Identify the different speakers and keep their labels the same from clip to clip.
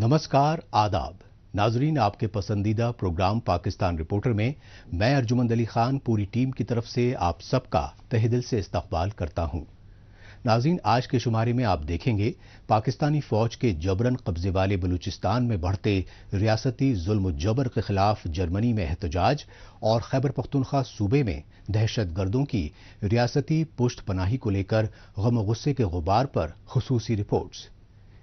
Speaker 1: नमस्कार, आदाब नाजरीन, आपके पसंदीदा प्रोग्राम पाकिस्तान रिपोर्टर में मैं अर्जुमंद अली खान पूरी टीम की तरफ से आप सबका तहे दिल से इस्तकबाल करता हूं। नाजरीन, आज के शुमारे में आप देखेंगे पाकिस्तानी फौज के जबरन कब्जे वाले बलूचिस्तान में बढ़ते रियासती जुल्म जबर के खिलाफ जर्मनी में एहतजाज और खैबर पख्तूनख्वा सूबे में दहशत गर्दों की रियासती पुष्ट पनाही को लेकर गम गुस्से के गुबार पर खुसूसी रिपोर्ट्स।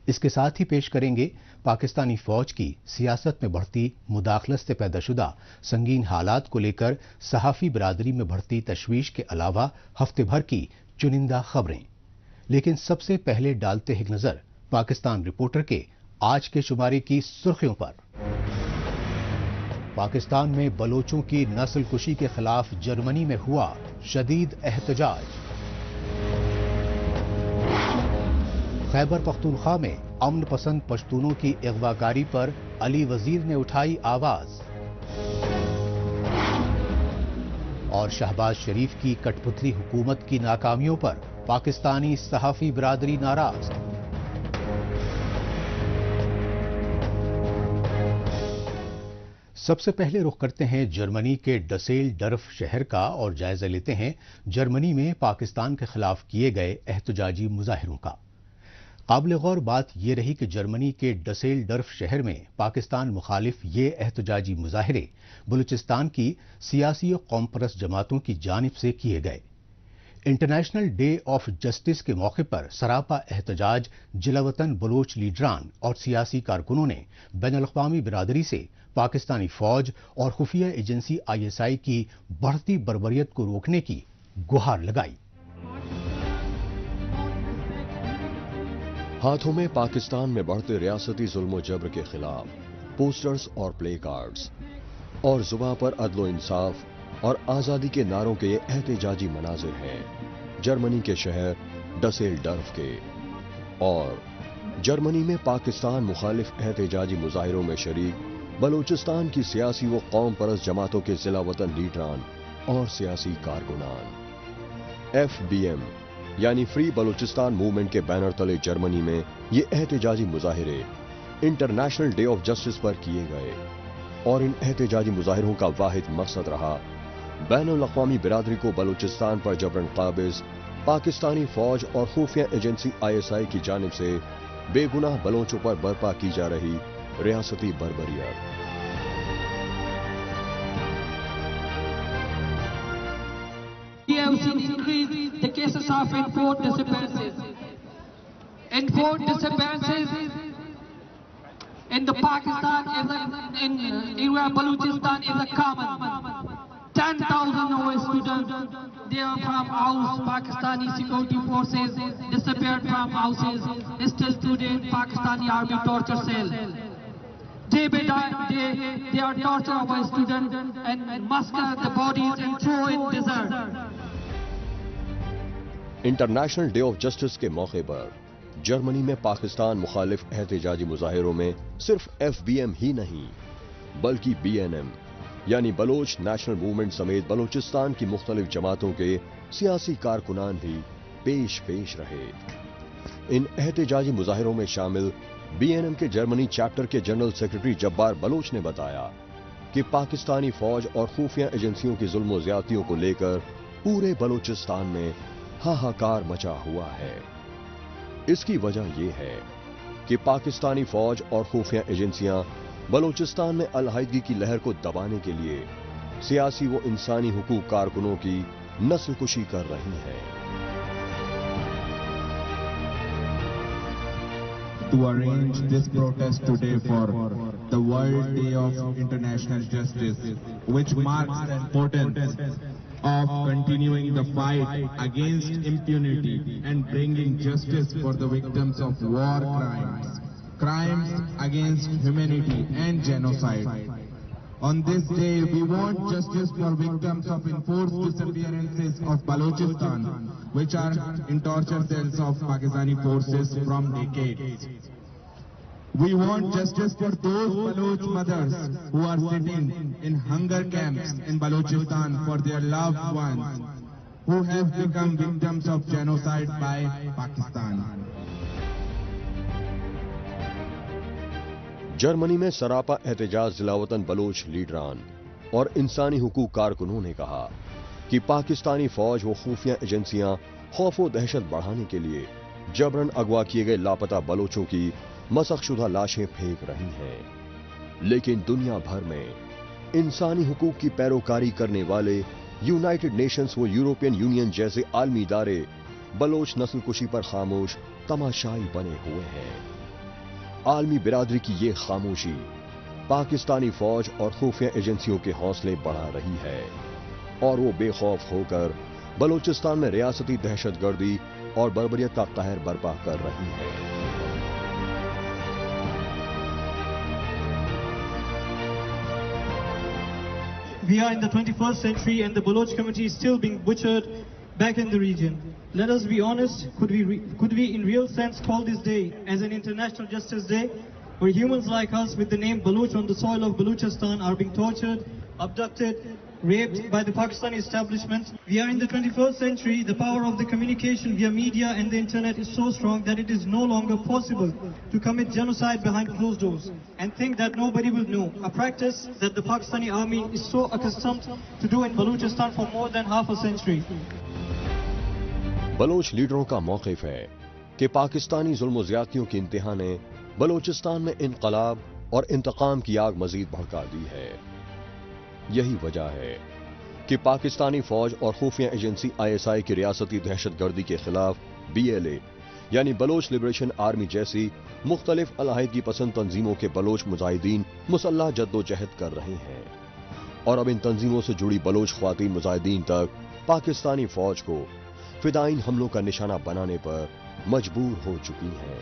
Speaker 1: इसके साथ ही पेश करेंगे पाकिस्तानी फौज की सियासत में बढ़ती मुदाखलत से पैदाशुदा संगीन हालात को लेकर सहाफी बिरादरी में बढ़ती तशवीश के अलावा हफ्ते भर की चुनिंदा खबरें। लेकिन सबसे पहले डालते हैं नजर पाकिस्तान रिपोर्टर के आज के शुमारे की सुर्खियों पर। पाकिस्तान में बलोचों की नस्ल कुशी के खिलाफ जर्मनी में हुआ शदीद एहतजाज। खैबर पख्तूनख्वा में अमन पसंद पश्तूनों की अगवाकारी पर अली वजीर ने उठाई आवाज। और शहबाज शरीफ की कठपुतली हुकूमत की नाकामियों पर पाकिस्तानी सहाफी बिरादरी नाराज। सबसे पहले रुख करते हैं जर्मनी के डसेल डर्फ शहर का और जायजा लेते हैं जर्मनी में पाकिस्तान के खिलाफ किए गए एहतजाजी मुजाहिरों का। काबिल गौर बात यह रही कि जर्मनी के डसेल डर्फ शहर में पाकिस्तान मुखालिफ ये एहतजाजी मुजाहिरे बलूचिस्तान की सियासी और कौम परस्त जमातों की जानिब से किए गए। इंटरनेशनल डे ऑफ जस्टिस के मौके पर सरापा एहतजाज जिलावतन बलोच लीडरान और सियासी कारकुनों ने बैनुल-अक़वामी बिरादरी से पाकिस्तानी फौज और खुफिया एजेंसी ISI की बढ़ती बर्बरियत को रोकने की गुहार लगाई।
Speaker 2: हाथों में पाकिस्तान में बढ़ते रियासती जुल्म जबर के खिलाफ पोस्टर्स और प्ले कार्ड्स और जुबां पर अदलो इंसाफ और आजादी के नारों के ये एहतजाजी मनाजिर हैं जर्मनी के शहर डसेल डर्फ के। और जर्मनी में पाकिस्तान मुखालिफ एहतजाजी मुजाहिरों में शरीक बलूचिस्तान की सियासी व कौम परस्त जमातों के जिला वतन लीडरान और सियासी कारकुनान। FBM यानी फ्री बलूचिस्तान मूवमेंट के बैनर तले जर्मनी में ये एहतजाजी मुजाहिरे इंटरनेशनल डे ऑफ जस्टिस पर किए गए और इन एहतजाजी मुजाहिरों का वाहिद मकसद रहा बैनुल-अक़वामी बिरादरी को बलूचिस्तान पर जबरन काबिज पाकिस्तानी फौज और खुफिया एजेंसी ISI की जानिब से बेगुनाह बलोचों पर बर्पा की जा रही रियासती बर्बरियत।
Speaker 3: The cases of enforced disappearances. Enforced disappearances in the Pakistan in area Balochistan is a common. 10,000 our students, they are from house, Pakistani security forces disappeared from houses, still today Pakistani army torture cell. Day by day, they are torture our students and massacre the bodies and throw in desert.
Speaker 2: International day of justice के मौके पर Germany में पाकिस्तान मुखालिफ एहतजाजी मुजाहिरों में सिर्फ FBM ही नहीं बल्कि BNM यानी बलोच नेशनल मूवमेंट समेत बलूचिस्तान की मुख्तलिफ जमातों के सियासी कारकुनान भी पेश रहे। इन एहतजाजी मुजाहिरों में शामिल BNM के जर्मनी चैप्टर के जनरल सेक्रेटरी जब्बार बलोच ने बताया कि पाकिस्तानी फौज और खुफिया एजेंसियों की जुल्म ज्यादतियों को लेकर पूरे बलूचिस्तान में हाहाकार मचा हुआ है। इसकी वजह यह है कि पाकिस्तानी फौज और खुफिया एजेंसियां बलूचिस्तान में अलहाइदगी की लहर को दबाने के लिए सियासी व इंसानी हुकूक कारकुनों की नस्ल कुशी कर रही हैं।
Speaker 4: To arrange this protest today for the World Day of International Justice, which marks the importance of continuing the fight against impunity and bringing justice for the victims of war crimes, crimes against humanity and genocide. On this day, we want justice for victims of enforced disappearances of Balochistan, which are in torture cells of Pakistani forces from decades. We want justice for those Baloch mothers who are sitting in hunger camps in Balochistan for their loved ones who have become victims of genocide by Pakistan.
Speaker 2: Germany में सरापा एहतजाज जिलावतन Bloch लीडरान और इंसानी हुकूक कारकुनों ने कहा कि पाकिस्तानी फौज व खुफिया एजेंसियां खौफ व दहशत बढ़ाने के लिए जबरन अगवा किए गए लापता बलोचों की मसखशुदा लाशें फेंक रही हैं। लेकिन दुनिया भर में इंसानी हुकूक की पैरोकारी करने वाले यूनाइटेड नेशंस व यूरोपियन यूनियन जैसे आलमी इदारे बलोच नस्लकुशी पर खामोश तमाशाई बने हुए हैं। आलमी बिरादरी की ये खामोशी पाकिस्तानी फौज और खुफिया एजेंसियों के हौसले बढ़ा रही है और वो बेखौफ होकर बलोचिस्तान में रियासती दहशतगर्दी और बर्बरियत का कहर बर्पा कर रही है।
Speaker 5: We are in the 21st century and the Baloch community is still being butchered back in the region. Let us be honest, could we in real sense call this day as an International Justice Day, where humans like us with the name Baloch on the soil of Balochistan are being tortured, abducted, raped by the Pakistani establishment? We are in the 21st century. The power of the communication via media and the internet is so strong that it is no longer possible to commit genocide behind closed doors and think that nobody will know, a practice that the Pakistani army is so accustomed to do in Balochistan for more than half a century.
Speaker 2: Baloch लीडरों का मौक़िफ़ है कि पाकिस्तानी जुल्म व ज़्यादतियों की इंतहा ने बलोचिस्तान में इनकलाब और इंतकाम की आग मजीद भड़का दी है। यही वजह है कि पाकिस्तानी फौज और खुफिया एजेंसी ISI की रियासती दहशतगर्दी के खिलाफ BLA यानी बलोच लिबरेशन आर्मी जैसी मुख्तलिफ अलहदगी पसंद तंजीमों के बलोच मुजाहिदीन मुसल्लह जद्दोजहद कर रहे हैं और अब इन तंजीमों से जुड़ी बलोच ख्वातीन मुजाहिदीन तक पाकिस्तानी फौज को फिदाइन हमलों का निशाना बनाने पर मजबूर हो चुकी हैं।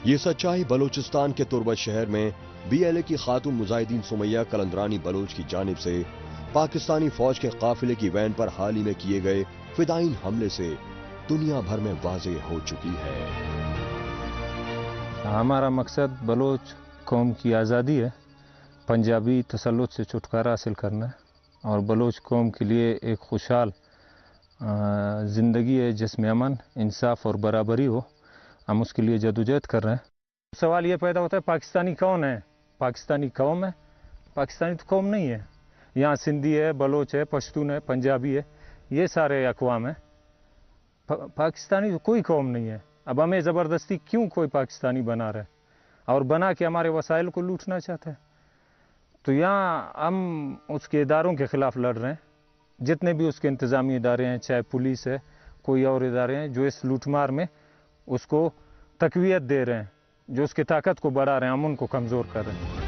Speaker 2: ये सच्चाई बलोचिस्तान के तुर्बत शहर में BLA की खातून मुजाहिदीन सुमैया कलंदरानी बलोच की जानिब से पाकिस्तानी फौज के काफिले की वैन पर हाल ही में किए गए फिदाइन हमले से दुनिया भर में वाज़ेह हो चुकी है।
Speaker 6: हमारा मकसद बलोच कौम की आज़ादी है, पंजाबी तसल्लुत से छुटकारा हासिल करना है और बलोच कौम के लिए एक खुशहाल ज़िंदगी है जिसमें अमन, इंसाफ और बराबरी हो। हम उसके लिए जदोजहद कर रहे हैं। सवाल ये पैदा होता है पाकिस्तानी कौन है? पाकिस्तानी कौम है? पाकिस्तानी तो कौम नहीं है। यहाँ सिंधी है, बलोच है, पश्तून है, पंजाबी है, ये सारे अक़वाम है। पाकिस्तानी तो कोई कौम नहीं है। अब हमें ज़बरदस्ती क्यों कोई पाकिस्तानी बना रहा है और बना के हमारे वसाइल को लूटना चाहता है? तो यहाँ हम उसके इदारों के ख़िलाफ़ लड़ रहे हैं, जितने भी उसके इंतज़ामी इदारे हैं, चाहे पुलिस है, कोई और इदारे हैं, जो इस लूटमार में उसको तक़वियत दे रहे हैं, जो उसकी ताकत को बढ़ा रहे हैं, हम उनको कमज़ोर कर रहे हैं।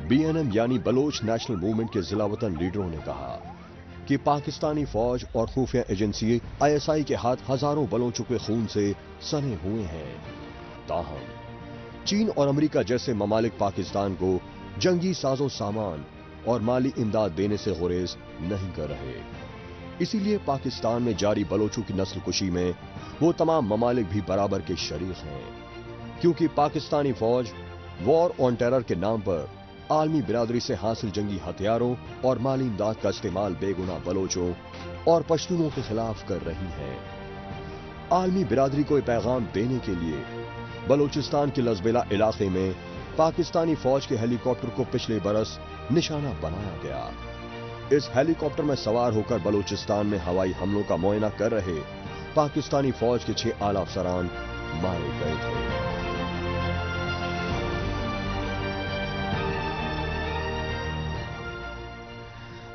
Speaker 2: BNM यानी बलोच नेशनल मूवमेंट के जिला वतन लीडरों ने कहा कि पाकिस्तानी फौज और खुफिया एजेंसी ISI के हाथ हजारों बलोचों के खून से सने हुए हैं। ताहम चीन और अमेरिका जैसे ममालिक पाकिस्तान को जंगी साजो सामान और माली इमदाद देने से गुरेज नहीं कर रहे। इसीलिए पाकिस्तान में जारी बलोचों की नस्लकुशी में वो तमाम ममालिक भी बराबर के शरीक हैं, क्योंकि पाकिस्तानी फौज वॉर ऑन टेरर के नाम पर आलमी बिरादरी से हासिल जंगी हथियारों और माली इमदाद का इस्तेमाल बेगुनाह बलोचों और पश्तूनों के खिलाफ कर रही है। आलमी बिरादरी को पैगाम देने के लिए बलोचिस्तान के लजबेला इलाके में पाकिस्तानी फौज के हेलीकॉप्टर को पिछले बरस निशाना बनाया गया। इस हेलीकॉप्टर में सवार होकर बलोचिस्तान में हवाई हमलों का मुआयना कर रहे पाकिस्तानी फौज के 6 आला अफसरान मारे गए थे।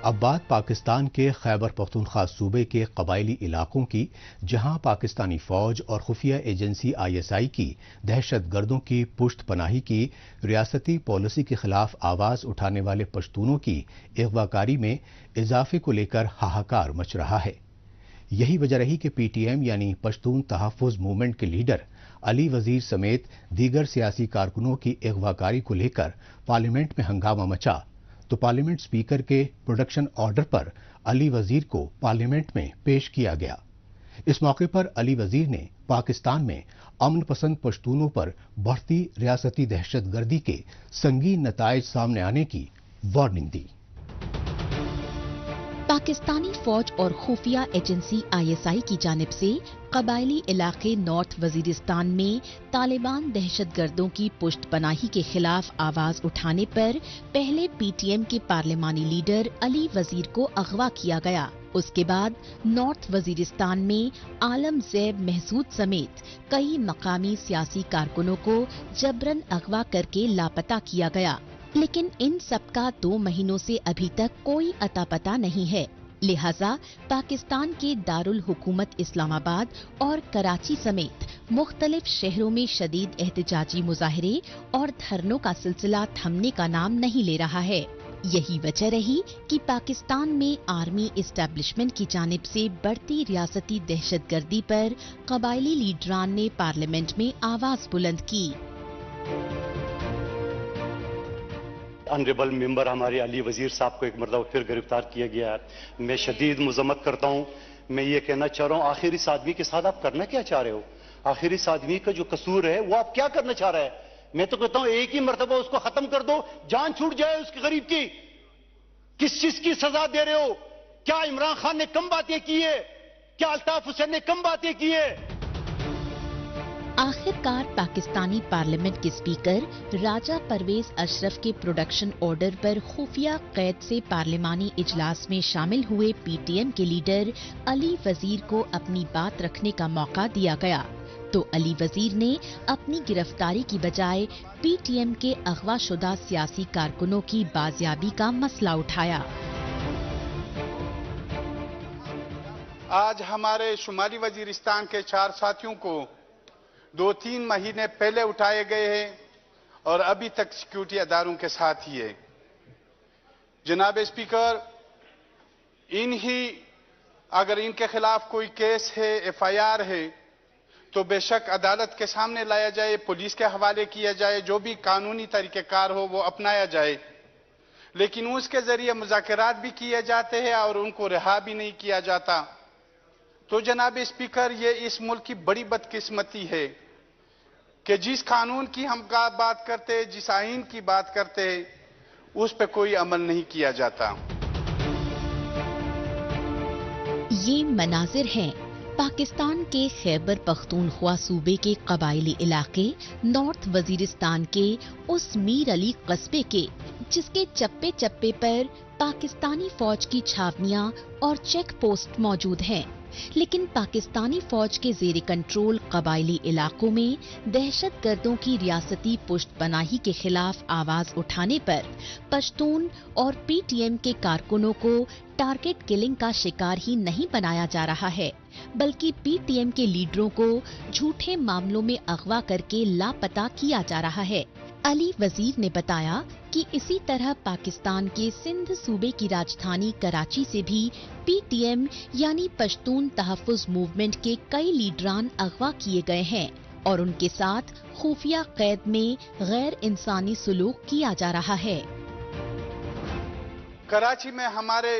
Speaker 1: अब बात पाकिस्तान के खैबर पख्तूनख्वा सूबे के कबायली इलाकों की, जहां पाकिस्तानी फौज और खुफिया एजेंसी ISI की दहशतगर्दों की पुश्त पनाही की रियासती पॉलिसी के खिलाफ आवाज उठाने वाले पश्तूनों की अगवाकारी में इजाफे को लेकर हाहाकार मच रहा है। यही वजह रही कि PTM यानी पश्तून तहफ़्फ़ुज़ मूवमेंट के लीडर अली वजीर समेत दीगर सियासी कारकुनों की अगवाकारी को लेकर पार्लियामेंट में हंगामा मचा, तो पार्लियामेंट स्पीकर के प्रोडक्शन ऑर्डर पर अली वजीर को पार्लियामेंट में पेश किया गया। इस मौके पर अली वजीर ने पाकिस्तान में अमन पसंद पश्तूनों पर बढ़ती रियासती दहशतगर्दी के संगीन नताइज सामने आने की वार्निंग दी।
Speaker 7: पाकिस्तानी फौज और खुफिया एजेंसी ISI की जानिब से कबायली इलाके नॉर्थ वजीरिस्तान में तालिबान दहशतगर्दों की पुष्ट पनाही के खिलाफ आवाज उठाने पर पहले PTM के पार्लिमानी लीडर अली वजीर को अगवा किया गया। उसके बाद नॉर्थ वजीरिस्तान में आलम ज़ैब महसूद समेत कई मकामी सियासी कारकुनों को जबरन अगवा करके लापता किया गया, लेकिन इन सबका 2 महीनों से अभी तक कोई अता पता नहीं है। लिहाजा पाकिस्तान के दारुल हुकूमत इस्लामाबाद और कराची समेत मुख्तलिफ शहरों में शदीद एहतजाजी मुजाहरे और धरनों का सिलसिला थमने का नाम नहीं ले रहा है। यही वजह रही कि पाकिस्तान में आर्मी इस्टेब्लिशमेंट की जानिब से बढ़ती रियासती दहशतगर्दी पर कबायली लीडरान ने पार्लियामेंट में आवाज बुलंद की।
Speaker 8: ऑनरेबल मेंबर हमारे अली वजीर साहब को एक मरतबा फिर गिरफ्तार किया गया है। मैं शदीद मजम्मत करता हूँ। मैं ये कहना चाह रहा हूँ, आखिर इस आदमी के साथ आप करना क्या चाह रहे हो? आखिर इस आदमी का जो कसूर है वो आप क्या करना चाह रहे हैं? मैं तो कहता हूँ एक ही मरतबा उसको खत्म कर दो, जान छूट जाए उसके गरीब की। किस चीज की सजा दे रहे हो? क्या इमरान खान ने कम बातें की है? क्या अल्ताफ हुसैन ने कम बातें की है?
Speaker 7: आखिरकार पाकिस्तानी पार्लियामेंट के स्पीकर राजा परवेज अशरफ के प्रोडक्शन ऑर्डर पर खुफिया कैद से पार्लिमानी इजलास में शामिल हुए PTM के लीडर अली वजीर को अपनी बात रखने का मौका दिया गया, तो अली वजीर ने अपनी गिरफ्तारी की बजाय PTM के अगवाशुदा सियासी कारकुनों की बाजियाबी का मसला उठाया।
Speaker 9: आज हमारे शुमाली वजीरिस्तान के 4 साथियों को 2-3 महीने पहले उठाए गए हैं और अभी तक सिक्योरिटी अदारों के साथ ही है। जनाब स्पीकर, अगर इनके खिलाफ कोई केस है, FIR है, तो बेशक अदालत के सामने लाया जाए, पुलिस के हवाले किया जाए, जो भी कानूनी तरीक़ेकार हो वो अपनाया जाए, लेकिन उसके जरिए मुज़ाकरात भी किए जाते हैं और उनको रिहा भी नहीं किया जाता। तो जनाब स्पीकर, ये इस मुल्क की बड़ी बदकिस्मती है कि जिस कानून की हम बात करते हैं, जिस आईन की बात करते हैं, उस पर कोई अमल नहीं किया जाता।
Speaker 7: ये मनाजिर हैं पाकिस्तान के खैबर पख्तूनख्वा सूबे के कबायली इलाके नॉर्थ वजीरिस्तान के उस मीर अली कस्बे के, जिसके चप्पे चप्पे पर पाकिस्तानी फौज की छावनियां और चेक पोस्ट मौजूद हैं। लेकिन पाकिस्तानी फौज के जेर कंट्रोल कबायली इलाकों में दहशतगर्दों की रियासती पुष्टपनाही के खिलाफ आवाज उठाने पर पश्तून और PTM के कारकुनों को टारगेट किलिंग का शिकार ही नहीं बनाया जा रहा है, बल्कि PTM के लीडरों को झूठे मामलों में अगवा करके लापता किया जा रहा है। अली वजीर ने बताया कि इसी तरह पाकिस्तान के सिंध सूबे की राजधानी कराची से भी PTM यानी पश्तून तहफ़्फ़ुज़ मूवमेंट के कई लीडरान अगवा किए गए हैं और उनके साथ खुफिया कैद में गैर इंसानी सलूक किया जा रहा है।
Speaker 9: कराची में हमारे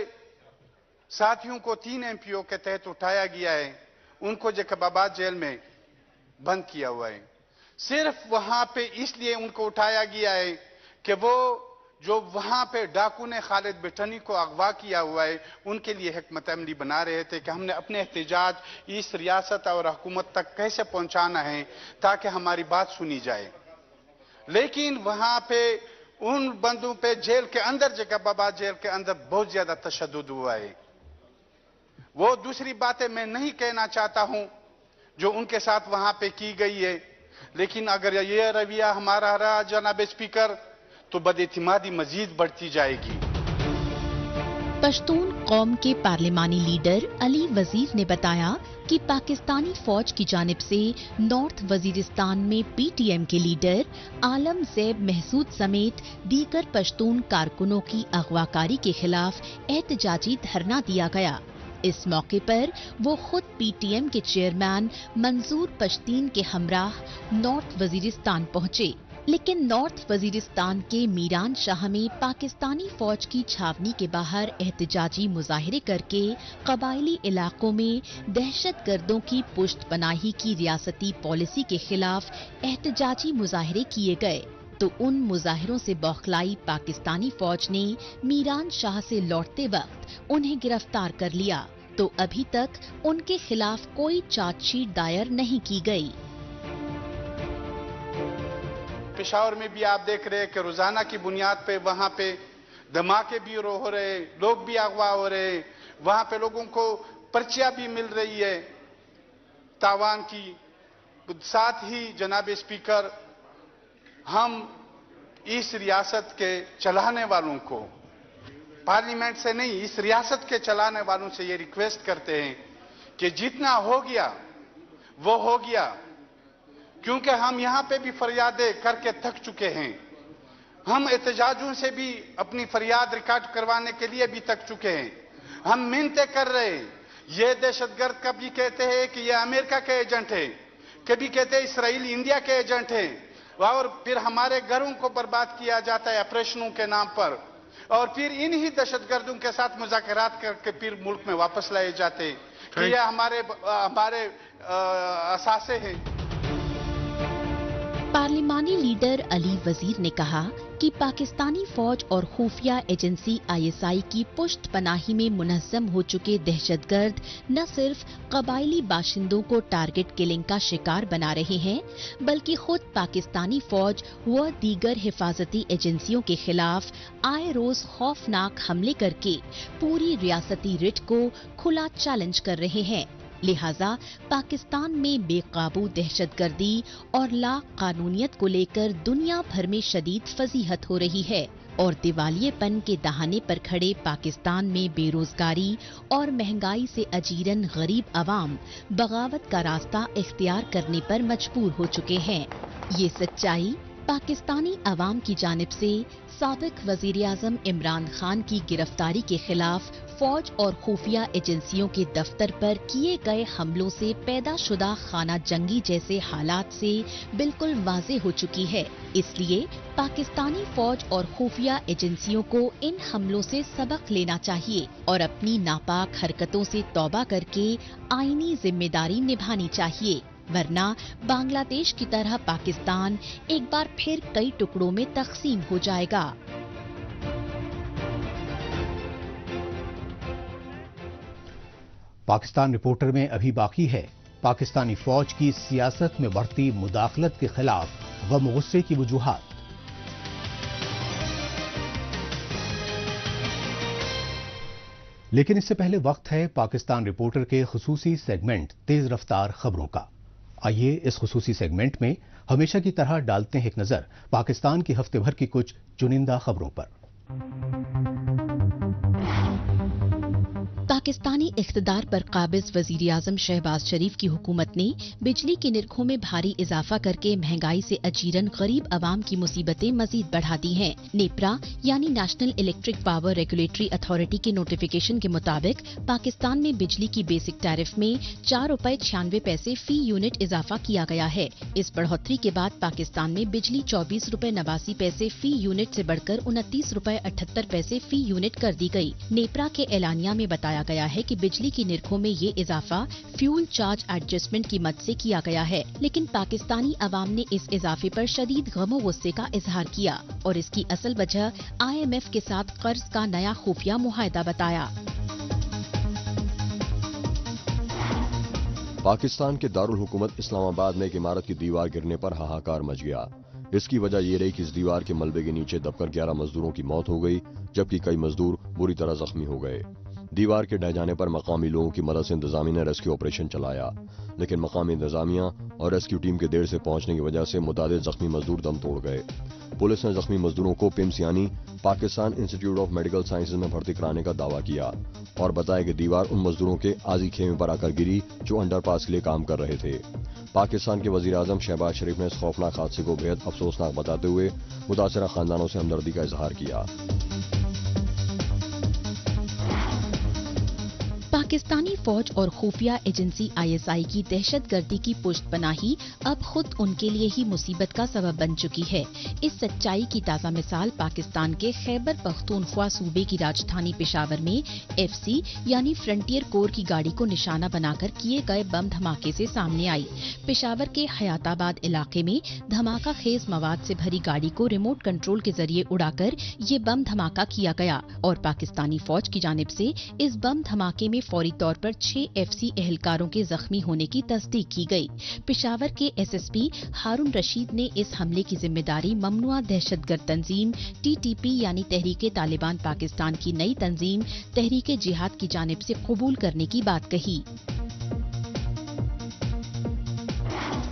Speaker 9: साथियों को 3 MPO के तहत उठाया गया है। उनको जैकबाबाद जेल में बंद किया हुआ है। सिर्फ वहां पे इसलिए उनको उठाया गया है कि वो जो वहां पे डाकू ने खालिद बिठनी को अगवा किया हुआ है, उनके लिए हिकमत अमली बना रहे थे कि हमने अपने एहतजाज इस रियासत और हुकूमत तक कैसे पहुंचाना है ताकि हमारी बात सुनी जाए। लेकिन वहां पे उन बंदों पे जेल के अंदर, जैकबाबाद जेल के अंदर बहुत ज्यादा तशद्दुद हुआ है। वो दूसरी बातें मैं नहीं कहना चाहता हूं जो उनके साथ वहां पे की गई है, लेकिन अगर ये रवैया हमारा रहा जनाब स्पीकर, तो बदइतिमादी मजीद बढ़ती जाएगी।
Speaker 7: पश्तून कौम के पार्लिमानी लीडर अली वजीर ने बताया कि पाकिस्तानी फौज की जानिब से नॉर्थ वजीरिस्तान में PTM के लीडर आलम ज़ैब महसूद समेत दीगर पश्तून कारकुनों की अगवाकारी के खिलाफ एहतजाजी धरना दिया गया। इस मौके पर वो खुद PTM के चेयरमैन मंजूर पश्तीन के हमराह नॉर्थ वजीरिस्तान पहुंचे, लेकिन नॉर्थ वजीरिस्तान के मीरान शाह में पाकिस्तानी फौज की छावनी के बाहर एहतजाजी मुजाहरे करके कबायली इलाकों में दहशतगर्दों की पुष्टपनाही की रियासती पॉलिसी के खिलाफ एहतजाजी मुजाहरे किए गए, تو ان مظاہروں سے بوکھلائی پاکستانی فوج نے میران شاہ سے لوٹتے وقت انہیں گرفتار کر لیا تو ابھی تک ان کے خلاف کوئی چارج شیٹ دائر نہیں کی گئی۔
Speaker 9: پشاور میں بھی آپ دیکھ رہے ہیں کہ روزانہ کی بنیاد پہ وہاں پہ دھماکے بھی ہو رہے، لوگ بھی اغوا ہو رہے، وہاں پہ لوگوں کو پرچیاں بھی مل رہی ہے تاوان کی۔ ساتھ ہی جناب اسپیکر، ہم اس ریاست کے چلانے والوں کو، پارلیمنٹ سے نہیں، اس ریاست کے چلانے والوں سے یہ ریکویسٹ کرتے ہیں کہ جتنا ہو گیا وہ ہو گیا، کیونکہ ہم یہاں پہ بھی فریادیں کر کے تھک چکے ہیں، ہم احتجاجوں سے بھی اپنی فریاد ریکارڈ کروانے کے لیے بھی تھک چکے ہیں، ہم منتیں کر رہے ہیں۔ یہ دہشت گرد کبھی کہتے ہیں کہ یہ امریکہ کے ایجنٹ ہیں، کبھی کہتے ہیں اسرائیل انڈیا کے ایجنٹ ہیں، اور پھر ہمارے گھروں کو برباد کیا جاتا ہے آپریشنوں کے نام پر، اور پھر انہی دہشت گردوں کے ساتھ مذاکرات کر کے پھر ملک میں واپس لائے جاتے ہیں کہ یہ ہمارے اثاثے ہیں۔
Speaker 7: پارلیمانی لیڈر علی وزیر نے کہا کہ پاکستانی فوج اور خفیہ ایجنسی ISI کی پشت پناہی میں منظم ہو چکے دہشت گرد نہ صرف قبائلی باشندوں کو ٹارگٹ کلنگ کا شکار بنا رہے ہیں، بلکہ خود پاکستانی فوج و دیگر حفاظتی ایجنسیوں کے خلاف آئے روز خوفناک حملے کر کے پوری ریاستی رٹ کو کھلا چیلنج کر رہے ہیں۔ لہذا پاکستان میں بے قابو دہشت گردی اور لا قانونیت کو لے کر دنیا بھر میں شدید فضیحت ہو رہی ہے، اور دیوالیے پن کے دہانے پر کھڑے پاکستان میں بے روزگاری اور مہنگائی سے اجیرن غریب عوام بغاوت کا راستہ اختیار کرنے پر مجبور ہو چکے ہیں۔ یہ سچائی پاکستانی عوام کی جانب سے سابق وزیر اعظم عمران خان کی گرفتاری کے خلاف فوج اور خفیہ ایجنسیوں کے دفتر پر کیے گئے حملوں سے پیدا شدہ خانہ جنگی جیسے حالات سے بالکل واضح ہو چکی ہے۔ اس لیے پاکستانی فوج اور خفیہ ایجنسیوں کو ان حملوں سے سبق لینا چاہیے اور اپنی ناپاک حرکتوں سے توبہ کر کے آئینی ذمہ داری نبھانی چاہیے، ورنہ بنگلہ دیش کی طرح پاکستان ایک بار پھر کئی ٹکڑوں میں تقسیم ہو جائے گا۔
Speaker 1: پاکستان رپورٹر میں ابھی باقی ہے پاکستانی فوج کی سیاست میں بڑھتی مداخلت کے خلاف غم و غصے کی وجوہات۔ لیکن اس سے پہلے وقت ہے پاکستان رپورٹر کے خصوصی سیگمنٹ تیز رفتار خبروں کا۔ آئیے اس خصوصی سیگمنٹ میں ہمیشہ کی طرح ڈالتے ہیں ایک نظر پاکستان کی ہفتے بھر کی کچھ چنندہ خبروں پر۔
Speaker 7: پاکستانی اقتدار پر قابض وزیر اعظم شہباز شریف کی حکومت نے بجلی کے نرخوں میں بھاری اضافہ کر کے مہنگائی سے اجیرن غریب عوام کی مصیبتیں مزید بڑھا دی ہیں۔ نیپرا یعنی national electric power regulatory authority کے نوٹیفیکیشن کے مطابق پاکستان میں بجلی کی بیسک ٹیرف میں 4 روپے 96 پیسے فی یونٹ اضافہ کیا گیا ہے۔ اس بڑھوتری کے بعد پاکستان میں بجلی 24 روپے 89 پیسے فی یونٹ سے بڑھ کر 29 روپے 78 پیسے فی یونٹ کر دی گئی۔ نیپرا کے اعلانیہ میں بتایا گیا ہے کہ بجلی کی نرخوں میں یہ اضافہ فیول چارج ایڈجسٹمنٹ کی مد سے کیا گیا ہے، لیکن پاکستانی عوام نے اس اضافے پر شدید غم و غصے کا اظہار کیا اور اس کی اصل وجہ IMF کے ساتھ قرض کا نیا خفیہ معاہدہ بتایا۔
Speaker 2: پاکستان کے دارالحکومت اسلام آباد میں ایک عمارت کی دیوار گرنے پر ہاہاکار مچ گیا۔ اس کی وجہ یہ رہی کہ اس دیوار کے ملبے کے نیچے دب کر 11 مزدوروں کی موت ہو گئی، جبکہ کئی مزدور بری طرح زخمی ہو گئے۔ دیوار کے ڈہ جانے پر مقامی لوگوں کی مدد سے انتظامیہ نے ریسکیو آپریشن چلایا، لیکن مقامی انتظامیہ اور ریسکیو ٹیم کے دیر سے پہنچنے کی وجہ سے متعدد زخمی مزدور دم توڑ گئے۔ پولیس نے زخمی مزدوروں کو پمس یعنی پاکستان انسٹی ٹیوٹ آف میڈیکل سائنسز میں بھرتی کرانے کا دعویٰ کیا اور بتایا کہ دیوار ان مزدوروں کے عارضی خیمے پر آ کر گری جو انڈر پاس کے لیے کام کر رہے تھے۔ پاکستان کے وزیر اعظم شہباز شریف نے اس خوفناک حادثے کو بے حد افسوسناک بتاتے ہوئے متاثرہ خاندانوں سے ہمدردی کا اظہار کیا۔
Speaker 7: पाकिस्तानी फौज और खुफिया एजेंसी ISI की दहशतगर्दी की पुष्टपनाही अब खुद उनके लिए ही मुसीबत का सबब बन चुकी है। इस सच्चाई की ताज़ा मिसाल पाकिस्तान के खैबर पख्तूनख्वा सूबे की राजधानी पेशावर में FC यानी फ्रंटियर कोर की गाड़ी को निशाना बनाकर किए गए बम धमाके से सामने आई। पेशावर के हयाताबाद इलाके में धमाका खेज मवाद से भरी गाड़ी को रिमोट कंट्रोल के जरिए उड़ाकर ये बम धमाका किया गया और पाकिस्तानी फौज की जानिब से इस बम धमाके में फौरी तौर पर 6 FC एहलकारों के जख्मी होने की तस्दीक की गई। पेशावर के SSP हारून रशीद ने इस हमले की जिम्मेदारी ममनुआ दहशतगर्द तंजीम TTP यानी तहरीके तालिबान पाकिस्तान की नई तंजीम तहरीके जिहाद की जानिब से कबूल करने की बात कही।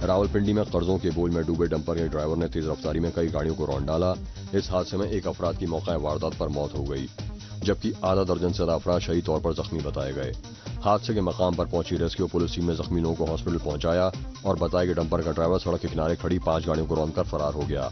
Speaker 2: रावलपिंडी में कर्जों के बोझ में डूबे डंपर के ड्राइवर ने तेज रफ्तारी में कई गाड़ियों को रौंद डाला। इस हादसे में एक अफराद की मौका वारदात पर मौत हो गई, जबकि आधा दर्जन से ज्यादा अफराद शहीद तौर पर जख्मी बताए गए। हादसे के मकाम पर पहुंची रेस्क्यू पुलिस टीम ने जख्मी लोगों को हॉस्पिटल पहुंचाया और बताया कि डंपर का ड्राइवर सड़क के किनारे खड़ी 5 गाड़ियों को रौंदकर फरार हो गया।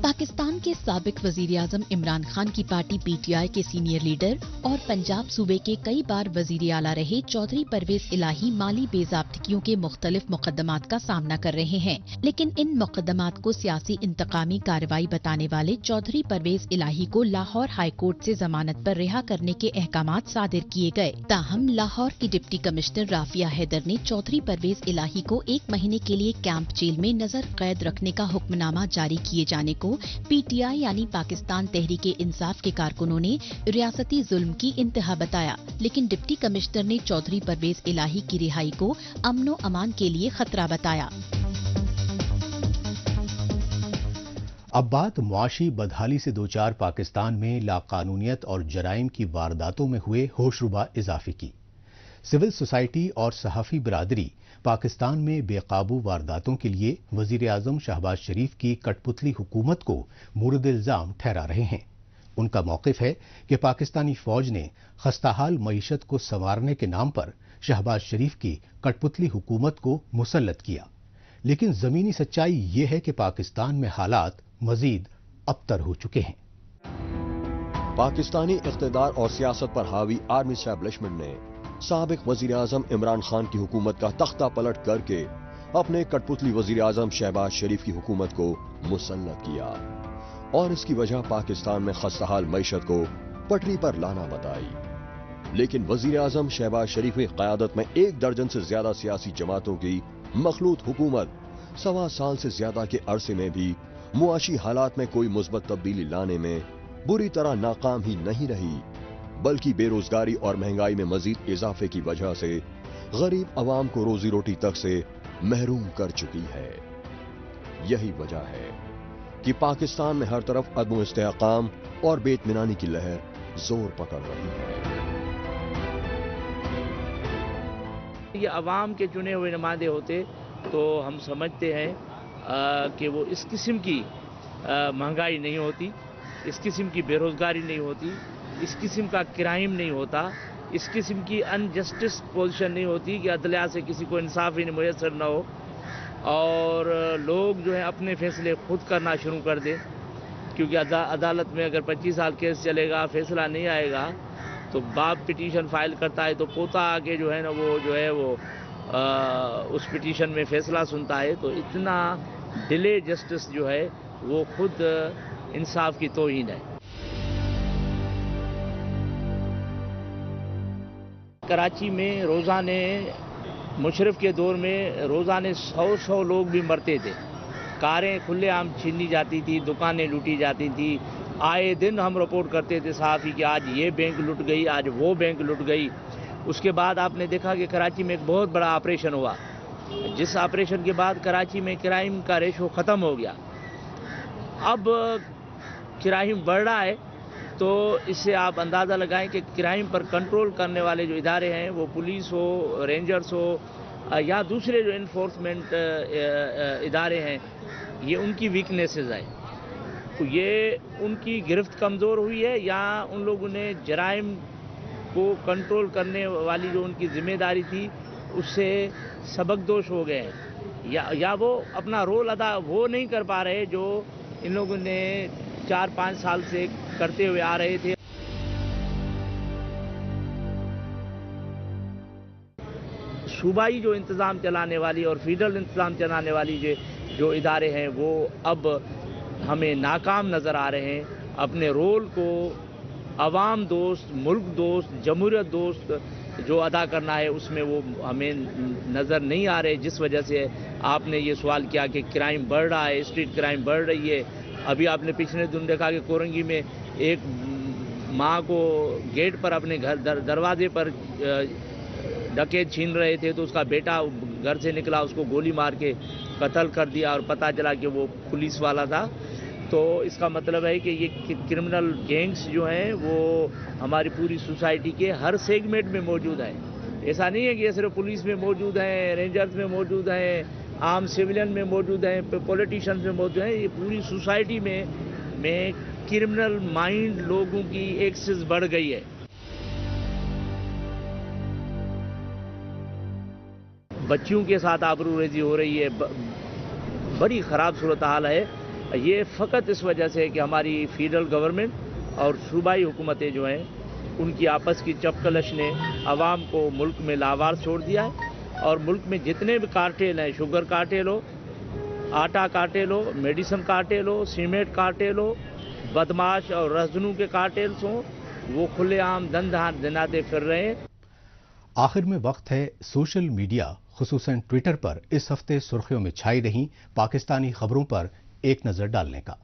Speaker 7: पाकिस्तान के साबिक वजीर आजम इमरान खान की पार्टी PTI के सीनियर लीडर और पंजाब सूबे के कई बार वजीर आला रहे चौधरी परवेज इलाही माली बेज़ाब्तियों के मुख्तलिफ मुकदमात का सामना कर रहे हैं, लेकिन इन मुकदमात को सियासी इंतकामी कार्रवाई बताने वाले चौधरी परवेज इलाही को लाहौर हाई कोर्ट से जमानत पर रिहा करने के अहकामात सादिर किए गए। ताहम लाहौर की डिप्टी कमिश्नर राफिया हैदर ने चौधरी परवेज इलाही को 1 महीने के लिए कैंप जेल में नजर कैद रखने का हुक्मनामा जारी किए जाने को PTI यानी पाकिस्तान तहरीके इंसाफ के कारकुनों ने रियासती जुल्म की इंतहा बताया, लेकिन डिप्टी कमिश्नर ने चौधरी परवेज इलाही की रिहाई को अमनो अमान के लिए खतरा बताया।
Speaker 1: अब बात मुआशी बदहाली से दो चार पाकिस्तान में लाकानूनियत और जराइम की वारदातों में हुए होशरुबा इजाफे की। सिविल सोसाइटी और सहाफ़ी बिरादरी पाकिस्तान में बेकाबू वारदातों के लिए वजीर आजम शहबाज शरीफ की कठपुतली हुकूमत को मुर्द इल्जाम ठहरा रहे हैं। उनका मौक़िफ़ है कि पाकिस्तानी फौज ने खस्ताहाल मईशत को संवारने के नाम पर शहबाज शरीफ की कठपुतली हुकूमत को मुसल्लत किया, लेकिन ज़मीनी सच्चाई ये है कि पाकिस्तान में हालात मजीद अबतर हो चुके हैं।
Speaker 2: पाकिस्तानी इख्तिदार और सियासत पर हावी आर्मी एस्टैब्लिशमेंट ने साबिक वजीर आजम इमरान खान की हुकूमत का तख्ता पलट करके अपने कठपुतली वजीर आजम शहबाज शरीफ की हुकूमत को मुसल्लत किया और इसकी वजह पाकिस्तान में खस्ताहाल मईशत को पटरी पर लाना बताई। लेकिन वजीर आजम शहबाज शरीफ की क़यादत में 1 दर्जन से ज्यादा सियासी जमातों की मखलूत हुकूमत 1.25 साल से ज्यादा के अरसे में भी मुआशी हालात में कोई मुस्बत तब्दीली लाने में बुरी तरह नाकाम ही नहीं रही, बल्कि बेरोजगारी और महंगाई में मजीद इजाफे की वजह से गरीब अवाम को रोजी रोटी तक से महरूम कर चुकी है। यही वजह है कि पाकिस्तान में हर तरफ अदम इस्तेहकाम और बेइत्मीनानी की लहर जोर पकड़ रही है।
Speaker 10: ये अवाम के चुने हुए नुमाइंदे होते तो हम समझते हैं कि वो इस किस्म की महंगाई नहीं होती, इस किस्म की बेरोजगारी नहीं होती, इस किस्म का क्राइम नहीं होता, इस किस्म की अनजस्टिस पोजीशन नहीं होती कि अदलिया से किसी को इंसाफ ही मुयसर न हो और लोग जो है अपने फैसले खुद करना शुरू कर दें। क्योंकि अदालत में अगर 25 साल केस चलेगा, फैसला नहीं आएगा तो बाप पिटीशन फाइल करता है तो पोता आगे जो है ना वो उस पिटीशन में फैसला सुनता है। तो इतना डिले जस्टिस जो है वो खुद इंसाफ की तौहीन है। कराची में रोज़ाने मुशर्रफ के दौर में रोज़ाने 100 लोग भी मरते थे, कारें खुलेआम छीनी जाती थी, दुकानें लूटी जाती थी। आए दिन हम रिपोर्ट करते थे साहब कि आज ये बैंक लुट गई, आज वो बैंक लुट गई। उसके बाद आपने देखा कि कराची में एक बहुत बड़ा ऑपरेशन हुआ, जिस ऑपरेशन के बाद कराची में क्राइम का रेशो ख़त्म हो गया। अब क्राइम बढ़ रहा है, तो इससे आप अंदाज़ा लगाएं कि क्राइम पर कंट्रोल करने वाले जो इदारे हैं, वो पुलिस हो, रेंजर्स हो या दूसरे जो इन्फोर्समेंट इदारे हैं, ये उनकी वीकनेसेस हैं। तो ये उनकी गिरफ्त कमज़ोर हुई है या उन लोगों ने जराइम को कंट्रोल करने वाली जो उनकी जिम्मेदारी थी उससे सबकदोश हो गए हैं, या वो अपना रोल अदा वो नहीं कर पा रहे जो इन लोगों ने 4-5 साल से करते हुए आ रहे थे। सूबाई जो इंतज़ाम चलाने वाली और फेडरल इंतज़ाम चलाने वाली जो इदारे हैं वो अब हमें नाकाम नज़र आ रहे हैं। अपने रोल को अवाम दोस्त, मुल्क दोस्त, जमहूरियत दोस्त जो अदा करना है उसमें वो हमें नज़र नहीं आ रहे, जिस वजह से आपने ये सवाल किया कि क्राइम बढ़ रहा है, स्ट्रीट क्राइम बढ़ रही है। अभी आपने पिछले दिन देखा कि कोरंगी में एक माँ को गेट पर अपने घर दरवाजे पर डकैत छीन रहे थे, तो उसका बेटा घर से निकला, उसको गोली मार के कत्ल कर दिया और पता चला कि वो पुलिस वाला था। तो इसका मतलब है कि ये क्रिमिनल गैंग्स जो हैं वो हमारी पूरी सोसाइटी के हर सेगमेंट में मौजूद है। ऐसा नहीं है कि ये सिर्फ पुलिस में मौजूद हैं, रेंजर्स में मौजूद हैं, आम सिविलियन में मौजूद हैं, पॉलिटिशियंस में मौजूद हैं। ये पूरी सोसाइटी में क्रिमिनल माइंड लोगों की एक्सेस बढ़ गई है। बच्चियों के साथ आबरूरेजी हो रही है, बड़ी ख़राब सूरत हाल है। ये फ़कत इस वजह से है कि हमारी फेडरल गवर्नमेंट और सूबाई हुकूमतें जो हैं उनकी आपस की चपकलश ने आवाम को मुल्क में लावार छोड़ दिया है। और मुल्क में जितने भी कार्टेल हैं, शुगर कार्टेल हो, आटा कार्टेल हो, मेडिसिन कार्टेल हो, सीमेंट कार्टेल हो, बदमाश और रजनू के कार्टेल्स हों, वो खुलेआम दनाते फिर रहे हैं।
Speaker 1: आखिर में वक्त है सोशल मीडिया खुसूसन ट्विटर पर इस हफ्ते सुर्खियों में छाई रही पाकिस्तानी खबरों पर एक नजर डालने का।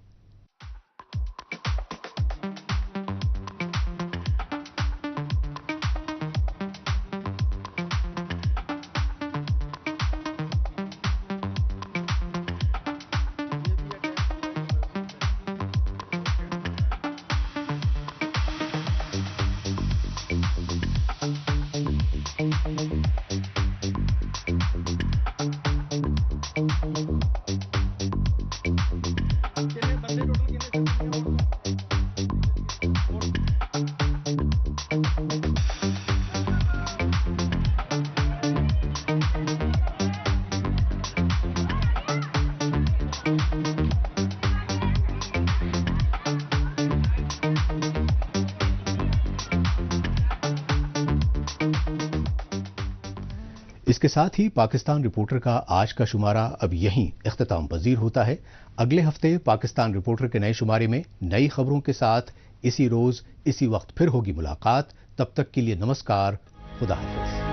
Speaker 1: इसके साथ ही पाकिस्तान रिपोर्टर का आज का शुमारा अब यहीं इख्तिताम पजीर होता है। अगले हफ्ते पाकिस्तान रिपोर्टर के नए शुमारे में नई खबरों के साथ इसी रोज इसी वक्त फिर होगी मुलाकात। तब तक के लिए नमस्कार, खुदा हाफिज।